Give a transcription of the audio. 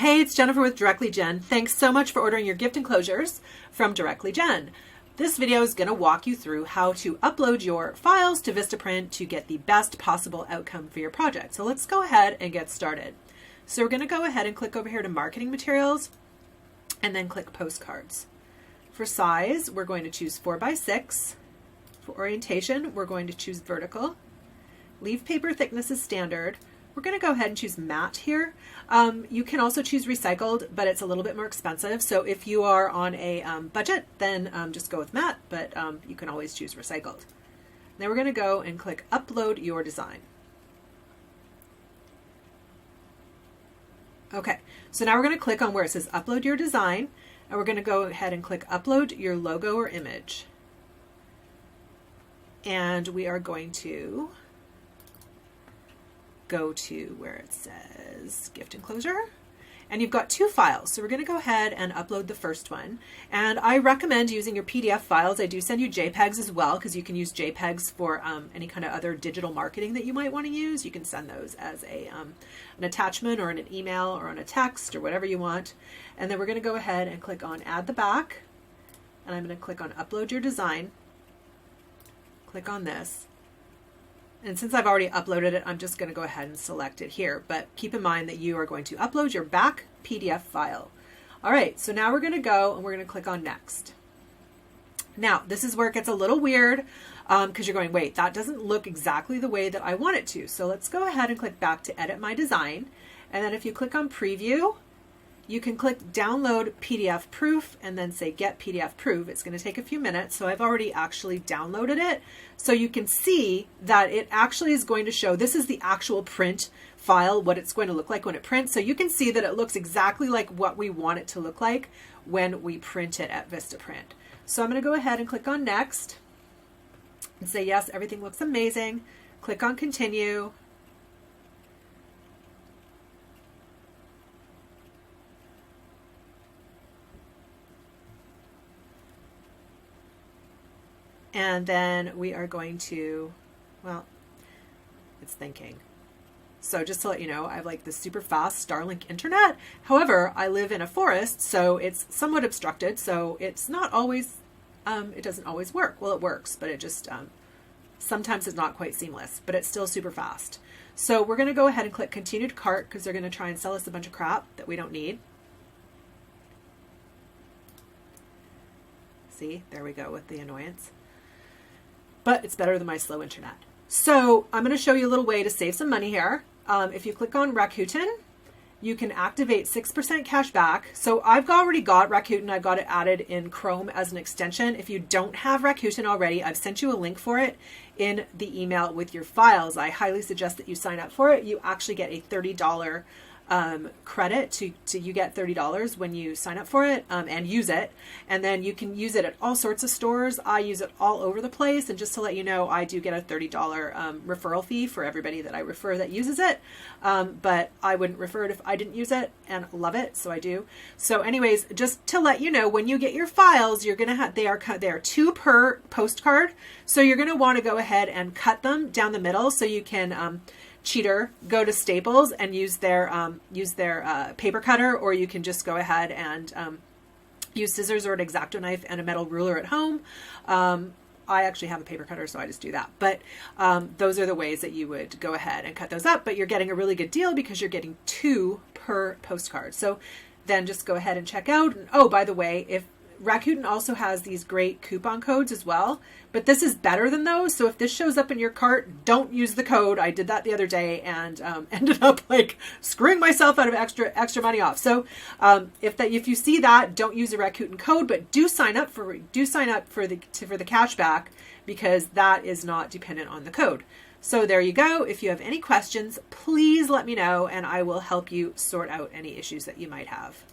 Hey, it's Jennifer with Directly Jen. Thanks so much for ordering your gift enclosures from Directly Jen. This video is going to walk you through how to upload your files to Vistaprint to get the best possible outcome for your project. So let's go ahead and get started. So we're going to go ahead and click over here to Marketing Materials and then click Postcards. For size, we're going to choose 4x6. For orientation, we're going to choose vertical. Leave paper thickness as standard. We're going to go ahead and choose matte here. You can also choose recycled, but it's a little bit more expensive. So if you are on a budget, then just go with matte, but you can always choose recycled. Then we're going to go and click Upload Your Design. Okay, so now we're going to click on where it says Upload Your Design, and we're going to go ahead and click Upload Your Logo or Image. And we are going to go to where it says Gift Enclosure, and you've got two files. So we're going to go ahead and upload the first one. And I recommend using your PDF files. I do send you JPEGs as well, because you can use JPEGs for any kind of other digital marketing that you might want to use. You can send those as a an attachment or in an email or on a text or whatever you want. And then we're going to go ahead and click on Add the Back, and I'm going to click on Upload Your Design. Click on this. And since I've already uploaded it, I'm just going to go ahead and select it here. But keep in mind that you are going to upload your back PDF file. All right, so now we're going to go and we're going to click on Next. Now, this is where it gets a little weird because you're going, wait, that doesn't look exactly the way that I want it to. So let's go ahead and click back to Edit My Design. And then if you click on Preview, you can click Download PDF Proof and then say Get PDF Proof. It's going to take a few minutes. So I've already actually downloaded it. So you can see that it actually is going to show, this is the actual print file, what it's going to look like when it prints. So you can see that it looks exactly like what we want it to look like when we print it at Vistaprint. So I'm going to go ahead and click on Next and say, yes, everything looks amazing. Click on Continue. And then we are going to, well, it's thinking. So just to let you know, I have like this super fast Starlink internet. However, I live in a forest, so it's somewhat obstructed. So it's not always, it doesn't always work. Well, it works, but it just, sometimes it's not quite seamless, but it's still super fast. So we're going to go ahead and click Continue to Cart because they're going to try and sell us a bunch of crap that we don't need. See, there we go with the annoyance. But it's better than my slow internet. So I'm going to show you a little way to save some money here. If you click on Rakuten, you can activate 6% cash back. So I've already got Rakuten. I've got it added in Chrome as an extension. If you don't have Rakuten already, I've sent you a link for it in the email with your files. I highly suggest that you sign up for it. You actually get a $30 credit to you get $30 when you sign up for it and use it, and then you can use it at all sorts of stores. I use it all over the place, and just to let you know, I do get a $30 referral fee for everybody that I refer that uses it, but I wouldn't refer it if I didn't use it and love it, so I do. So anyways, just to let you know, when you get your files, you're gonna have they are 2 per postcard, so you're gonna want to go ahead and cut them down the middle so you can cheater, go to Staples and use their paper cutter, or you can just go ahead and use scissors or an X-Acto knife and a metal ruler at home. I actually have a paper cutter, so I just do that. But those are the ways that you would go ahead and cut those up, but you're getting a really good deal because you're getting 2 per postcard. So then just go ahead and check out. And, oh, by the way, if Rakuten also has these great coupon codes as well, but this is better than those. So if this shows up in your cart, don't use the code. I did that the other day and ended up like screwing myself out of extra money off. So if you see that, don't use the Rakuten code, but do sign up for the cashback because that is not dependent on the code. So there you go. If you have any questions, please let me know and I will help you sort out any issues that you might have.